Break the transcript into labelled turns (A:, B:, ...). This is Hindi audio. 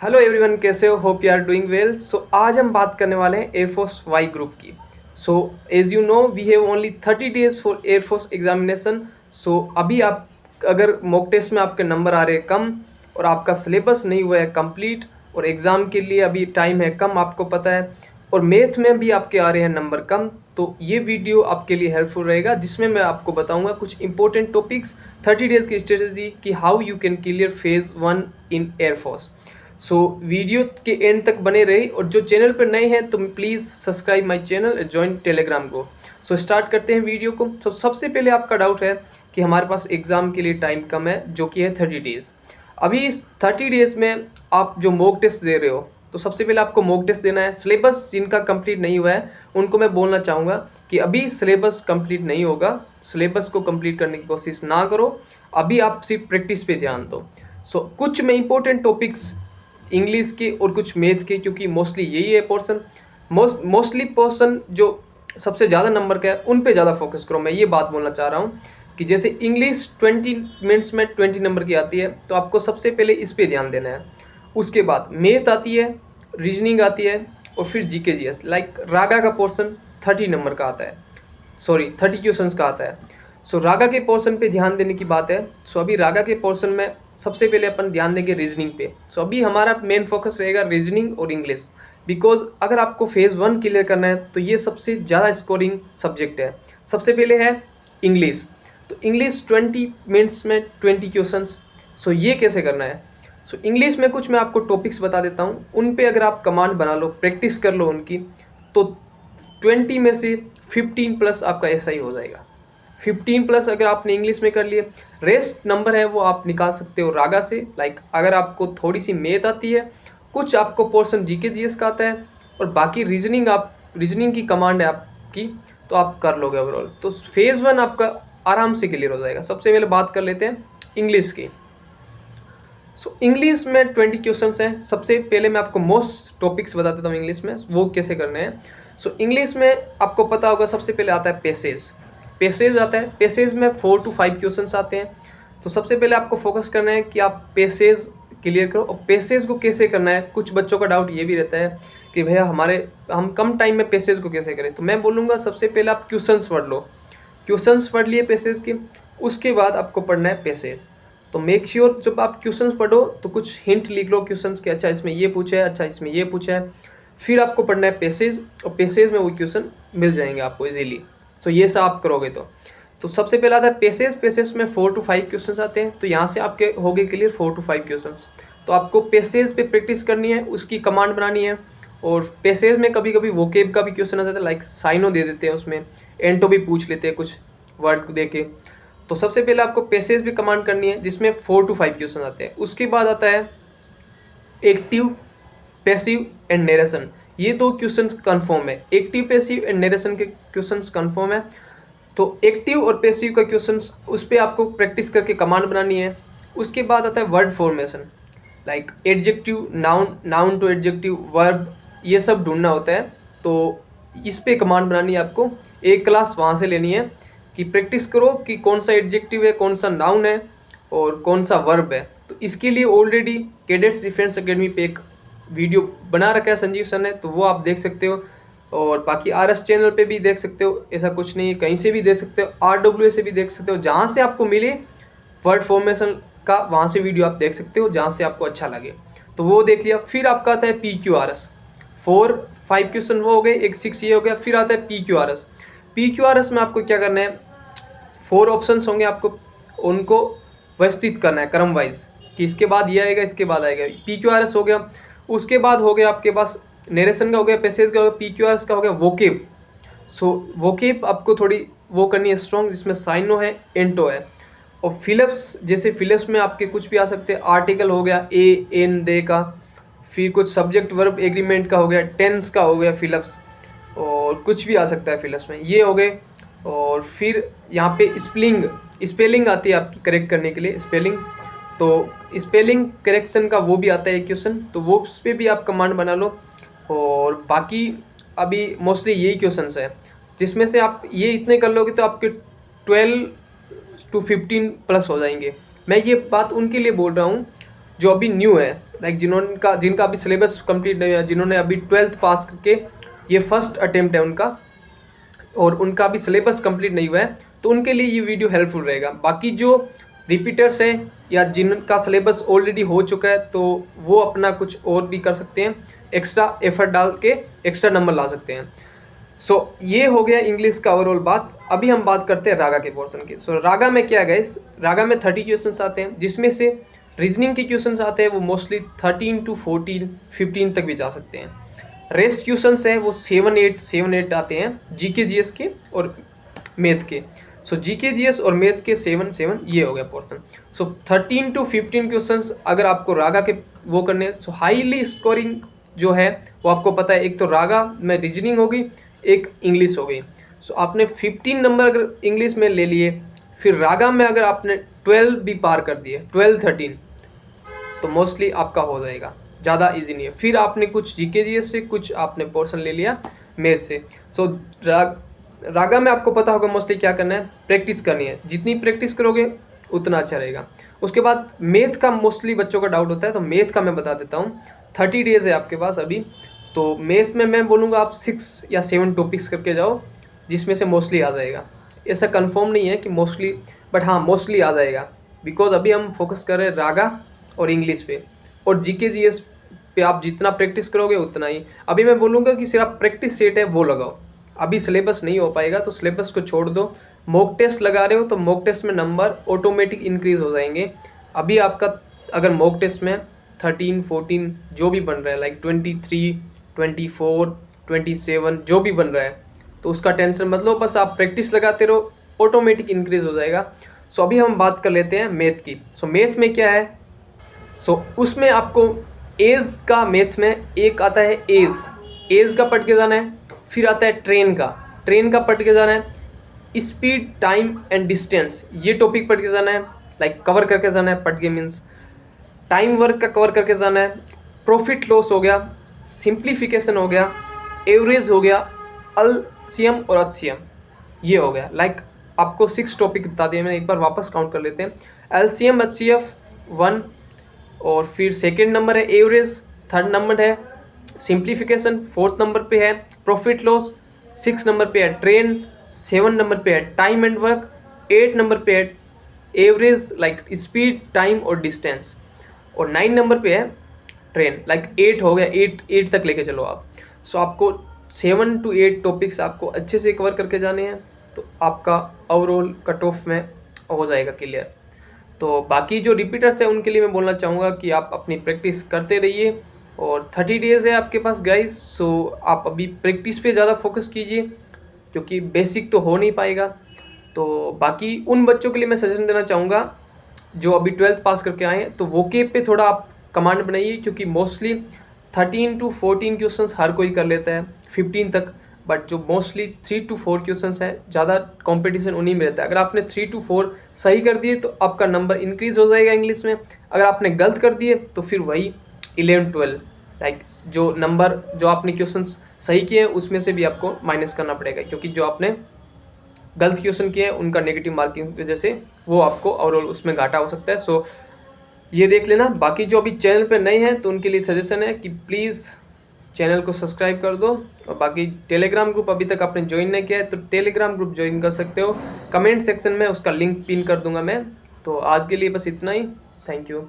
A: हेलो एवरीवन, कैसे हो? Hope you are doing well. So आज हम बात करने वाले हैं एयरफोर्स वाई ग्रुप की। So as you know we have only 30 days for air force examination. So अभी आप अगर मॉक टेस्ट में आपके नंबर आ रहे हैं कम और आपका सिलेबस नहीं हुआ है कंप्लीट और एग्ज़ाम के लिए अभी टाइम है कम, आपको पता है, और मैथ में भी आपके आ रहे हैं नंबर कम, तो ये वीडियो आपके लिए हेल्पफुल रहेगा जिसमें मैं आपको बताऊंगा कुछ इंपॉर्टेंट टॉपिक्स, 30 days की स्ट्रेटेजी कि how you can clear phase 1 in air force. So video के एंड तक बने रहे, और जो चैनल पर नए हैं तो please subscribe my channel, join Telegram group. So start करते हैं वीडियो को। तो सबसे पहले आपका डाउट है कि हमारे पास एग्ज़ाम के लिए टाइम कम है, जो कि है 30 days। अभी इस 30 days में आप जो मॉक टेस्ट दे रहे हो, तो सबसे पहले आपको मॉक टेस्ट देना है। सिलेबस जिनका कंप्लीट नहीं हुआ है उनको मैं बोलना चाहूँगा कि अभी सिलेबस कंप्लीट नहीं होगा, सिलेबस को कंप्लीट करने की कोशिश ना करो, अभी आप सिर्फ प्रैक्टिस पे ध्यान दो। सो कुछ में इंपॉर्टेंट टॉपिक्स इंग्लिश के और कुछ मैथ के, क्योंकि मोस्टली यही है पोर्सन, मोस्टली पोर्सन जो सबसे ज़्यादा नंबर का है उन पे ज़्यादा फोकस करो। मैं ये बात बोलना चाह रहा हूँ कि जैसे इंग्लिश 20 मिनट्स में 20 नंबर की आती है, तो आपको सबसे पहले इस पे ध्यान देना है। उसके बाद मैथ आती है, रीजनिंग आती है, और फिर जीके जीएस। लाइक रागा का पोर्सन 30 नंबर का आता है, सॉरी 30 क्वेश्चंस का आता है। सो रागा के पोर्शन पे ध्यान देने की बात है। सो अभी रागा के पोर्शन में सबसे पहले अपन ध्यान देंगे रीजनिंग पे। सो अभी हमारा मेन फोकस रहेगा रीजनिंग और इंग्लिश, बिकॉज अगर आपको फेज़ 1 क्लियर करना है तो ये सबसे ज़्यादा स्कोरिंग सब्जेक्ट है। सबसे पहले है इंग्लिश, तो इंग्लिश 20 मिनट्स में 20 क्वेश्चंस। सो ये कैसे करना है? सो इंग्लिश में कुछ मैं आपको टॉपिक्स बता देता हूँ, उन पे अगर आप कमांड बना लो, प्रैक्टिस कर लो उनकी, तो 20 में से 15 प्लस आपका ऐसा ही हो जाएगा। 15 प्लस अगर आपने इंग्लिश में कर लिए, रेस्ट नंबर है वो आप निकाल सकते हो रागा से। लाइक अगर आपको थोड़ी सी मैथ आती है, कुछ आपको पोर्शन जीके जीएस का आता है, और बाकी रीजनिंग की कमांड है आपकी, तो आप कर लोगे ओवरऑल। तो फेज़ 1 आपका आराम से क्लियर हो जाएगा। सबसे पहले बात कर लेते हैं इंग्लिश की। सो इंग्लिश में 20 क्वेश्चंस हैं। सबसे पहले मैं आपको मोस्ट टॉपिक्स बता देता हूँ इंग्लिश में, वो कैसे करने हैं। सो इंग्लिश में आपको पता होगा सबसे पहले आता है पैसेज। पैसेज आता है, पैसेज में 4 to 5 क्वेश्चंस आते हैं। तो सबसे पहले आपको फोकस करना है कि आप पैसेज क्लियर करो। और पैसेज को कैसे करना है, कुछ बच्चों का डाउट ये भी रहता है कि भैया हम कम टाइम में पैसेज को कैसे करें। तो मैं बोलूँगा सबसे पहले आप क्वेश्चंस पढ़ लो। क्वेश्चंस पढ़ लिए पैसेज के, उसके बाद आपको पढ़ना है पैसेज। तो मेक श्योर जब आप क्वेश्चंस पढ़ो तो कुछ हिंट लिख लो क्वेश्चंस के, अच्छा इसमें ये पूछा है, अच्छा इसमें ये पूछा है। फिर आपको पढ़ना है पैसेज, और पैसेज में वो क्वेश्चन मिल जाएंगे आपको इजीली। तो ये सब आप करोगे तो सबसे पहला आता है पैसेज। पैसेज में 4 to 5 क्वेश्चंस आते हैं, तो यहाँ से आपके हो गए क्लियर 4 to 5 क्वेश्चंस। तो आपको पैसेज पे प्रैक्टिस करनी है, उसकी कमांड बनानी है। और पैसेज में कभी कभी वोकेब का भी क्वेश्चन आ जाता है, लाइक साइनो दे देते हैं उसमें, एंटो भी पूछ लेते हैं कुछ वर्ड दे के। तो सबसे पहले आपको पैसेज भी कमांड करनी है, जिसमें 4 to 5 क्वेश्चन आते हैं। उसके बाद आता है एक्टिव, पैसिव एंड नरेशन। ये दो क्वेश्चंस कंफर्म है, एक्टिव पैसिव एंड नरेशन के क्वेश्चंस कंफर्म है। तो एक्टिव और पैसिव का क्वेश्चंस, उस पर आपको प्रैक्टिस करके कमांड बनानी है। उसके बाद आता है word formation, like adjective, noun, noun to adjective, verb, ये सब ढूंढना होता है। तो इस पे कमांड बनानी है आपको। एक क्लास वहाँ से लेनी है कि प्रैक्टिस करो कि कौन सा एडजेक्टिव है, कौन सा नाउन है, और कौन सा वर्ब है। तो इसके लिए ऑलरेडी कैडेट्स डिफेंस एकेडमी पे एक वीडियो बना रखा है संजीव सर ने, तो वो आप देख सकते हो। और बाकी RS चैनल पे भी देख सकते हो, ऐसा कुछ नहीं है, कहीं से भी देख सकते हो, RWA से भी देख सकते हो, जहाँ से आपको मिले वर्ड फॉर्मेशन का, वहाँ से वीडियो आप देख सकते हो, जहाँ से आपको अच्छा लगे तो वो देख लिया। फिर आपका आता है PQRS, 4-5 क्वेश्चन वो हो गए, एक 6 ये हो गया। फिर आता है PQRS। PQRS में आपको क्या करना है, 4 ऑप्शंस होंगे, आपको उनको व्यवस्थित करना है क्रम वाइज, कि इसके बाद ये आएगा, इसके बाद आएगा। PQRS हो गया। उसके बाद हो गया आपके पास नरेशन का, हो गया पैसेज का, हो गया PQRS का, हो गया वोकेब। सो वोकेब आपको थोड़ी वो करनी है स्ट्रॉन्ग, जिसमें साइनो है, एंटो है। और फिलिप्स, जैसे फिलिप्स में आपके कुछ भी आ सकते हैं, आर्टिकल हो गया ए, एन, दे का, फिर कुछ सब्जेक्ट वर्ब एग्रीमेंट का हो गया, टेंस का हो गया फिलिप्स, और कुछ भी आ सकता है फिलिप्स में, ये हो गए। और फिर यहाँ पे स्पेलिंग आती है आपकी करेक्ट करने के लिए, स्पेलिंग। तो स्पेलिंग करेक्शन का वो भी आता है एक क्वेश्चन, तो वो उस पर भी आप कमांड बना लो। और बाकी अभी मोस्टली यही क्वेश्चंस है, जिसमें से आप ये इतने कर लोगे तो आपके 12 to 15 प्लस हो जाएंगे। मैं ये बात उनके लिए बोल रहा हूँ जो अभी न्यू है, लाइक जिनका अभी सिलेबस कंप्लीट नहीं हुआ, जिन्होंने अभी 12th पास करके ये फर्स्ट अटेम्प्ट है उनका और उनका अभी सिलेबस कंप्लीट नहीं हुआ है, तो उनके लिए ये वीडियो हेल्पफुल रहेगा। बाकी जो रिपीटर्स है या जिनका सिलेबस ऑलरेडी हो चुका है तो वो अपना कुछ और भी कर सकते हैं, एक्स्ट्रा एफर्ट डाल के एक्स्ट्रा नंबर ला सकते हैं। ये हो गया इंग्लिश का ओवरऑल बात। अभी हम बात करते हैं रागा के पोर्शन की। रागा में क्या है गाइस, रागा में 30 क्वेश्चंस आते हैं, जिसमें से रीजनिंग के क्वेश्चंस आते हैं वो मोस्टली 13 to 14, 15 तक भी जा सकते हैं। रेस्ट क्वेश्चंस हैं वो 7-8 आते हैं जीके जीएस के और मैथ के। जीके जीएस और मैथ के 7 ये हो गया पोर्शन। 13 to 15 क्वेश्चंस अगर आपको रागा के वो करने हैं, हाईली स्कोरिंग जो है वो आपको पता है, एक तो रागा में रीजनिंग होगी, एक इंग्लिश हो गई। आपने 15 नंबर अगर इंग्लिश में ले लिए, फिर रागा में अगर आपने 12 भी पार कर दिए, 12-13, तो मोस्टली आपका हो जाएगा, ज़्यादा इजी नहीं है। फिर आपने कुछ जीके जीएस से, कुछ आपने पोर्शन ले लिया मैथ से। रागा में आपको पता होगा मोस्टली क्या करना है, प्रैक्टिस करनी है, जितनी प्रैक्टिस करोगे उतना अच्छा रहेगा। उसके बाद मैथ का मोस्टली बच्चों का डाउट होता है, तो मैथ का मैं बता देता हूँ। 30 डेज़ है आपके पास अभी, तो मैथ में मैं बोलूँगा आप 6 या 7 टॉपिक्स करके जाओ, जिसमें से मोस्टली आ जाएगा। ऐसा कंफर्म नहीं है कि मोस्टली, बट हाँ मोस्टली आ जाएगा, बिकॉज अभी हम फोकस कर रहे हैं रागा और इंग्लिश पे, और जीके जीएस पे आप जितना प्रैक्टिस करोगे उतना ही। अभी मैं बोलूँगा कि सिर्फ प्रैक्टिस सेट है वो लगाओ, अभी सिलेबस नहीं हो पाएगा तो सिलेबस को छोड़ दो। मॉक टेस्ट लगा रहे हो तो मॉक टेस्ट में नंबर ऑटोमेटिक इंक्रीज हो जाएंगे। अभी आपका अगर मॉक टेस्ट में 13, 14 जो भी बन रहा है, लाइक 23, 24, 27 जो भी बन रहा है, तो उसका टेंशन मत लो, बस आप प्रैक्टिस लगाते रहो, ऑटोमेटिक इंक्रीज हो जाएगा। अभी हम बात कर लेते हैं मैथ की। मैथ में क्या है, उसमें आपको एज का, मैथ में एक आता है एज का पढ़ के जाना है, फिर आता है ट्रेन का पढ़ के जाना है, स्पीड, टाइम एंड डिस्टेंस, ये टॉपिक पढ़ के जाना है, लाइक कवर करके जाना है, पढ़ के मीन्स टाइम वर्क का कवर करके जाना है, प्रॉफिट लॉस हो गया, सिंप्लीफिकेशन हो गया, एवरेज हो गया, एलसीएम और एचसीएम ये हो गया। लाइक आपको 6 टॉपिक बता दिए मैंने, एक बार वापस काउंट कर लेते हैं। एलसीएम एचसीएफ 1, और फिर सेकंड नंबर है एवरेज, थर्ड नंबर है सिंप्लीफिकेशन, फोर्थ नंबर पे है प्रॉफिट लॉस, 6 नंबर पे है ट्रेन, 7 नंबर पे है टाइम एंड वर्क, 8 नंबर पे है एवरेज लाइक स्पीड, टाइम और डिस्टेंस, और 9 नंबर पे है ट्रेन। लाइक 8 हो गया, 8 तक लेके चलो आप। आपको 7 to 8 टॉपिक्स आपको अच्छे से कवर करके जाने हैं, तो आपका ओवरऑल कट ऑफ में हो जाएगा क्लियर। तो बाकी जो रिपीटर्स हैं उनके लिए मैं बोलना चाहूँगा कि आप अपनी प्रैक्टिस करते रहिए, और 30 डेज़ है आपके पास गाइस। आप अभी प्रैक्टिस पे ज़्यादा फोकस कीजिए, क्योंकि बेसिक तो हो नहीं पाएगा। तो बाकी उन बच्चों के लिए मैं सजेशन देना चाहूँगा जो अभी 12th पास करके आए हैं, तो वोकेब पे थोड़ा आप कमांड बनाइए, क्योंकि मोस्टली 13 to 14 क्वेश्चंस हर कोई कर लेता है, 15 तक, बट जो मोस्टली 3 to 4 क्वेश्चंस हैं ज़्यादा कंपटीशन उन्हीं में रहता है। अगर आपने 3 to 4 सही कर दिए तो आपका नंबर इंक्रीज़ हो जाएगा इंग्लिश में, अगर आपने गलत कर दिए तो फिर वही 11-12 लाइक जो नंबर जो आपने क्वेश्चंस सही किए हैं उसमें से भी आपको माइनस करना पड़ेगा, क्योंकि जो आपने गलत क्वेश्चन किए हैं उनका नेगेटिव मार्किंग की वजह से वो आपको ओवरऑल उसमें घाटा हो सकता है। ये देख लेना। बाकी जो अभी चैनल पे नए हैं तो उनके लिए सजेशन है कि प्लीज़ चैनल को सब्सक्राइब कर दो, और बाकी टेलीग्राम ग्रुप अभी तक आपने ज्वाइन नहीं किया है तो टेलीग्राम ग्रुप ज्वाइन कर सकते हो, कमेंट सेक्शन में उसका लिंक पिन कर दूंगा मैं। तो आज के लिए बस इतना ही, थैंक यू।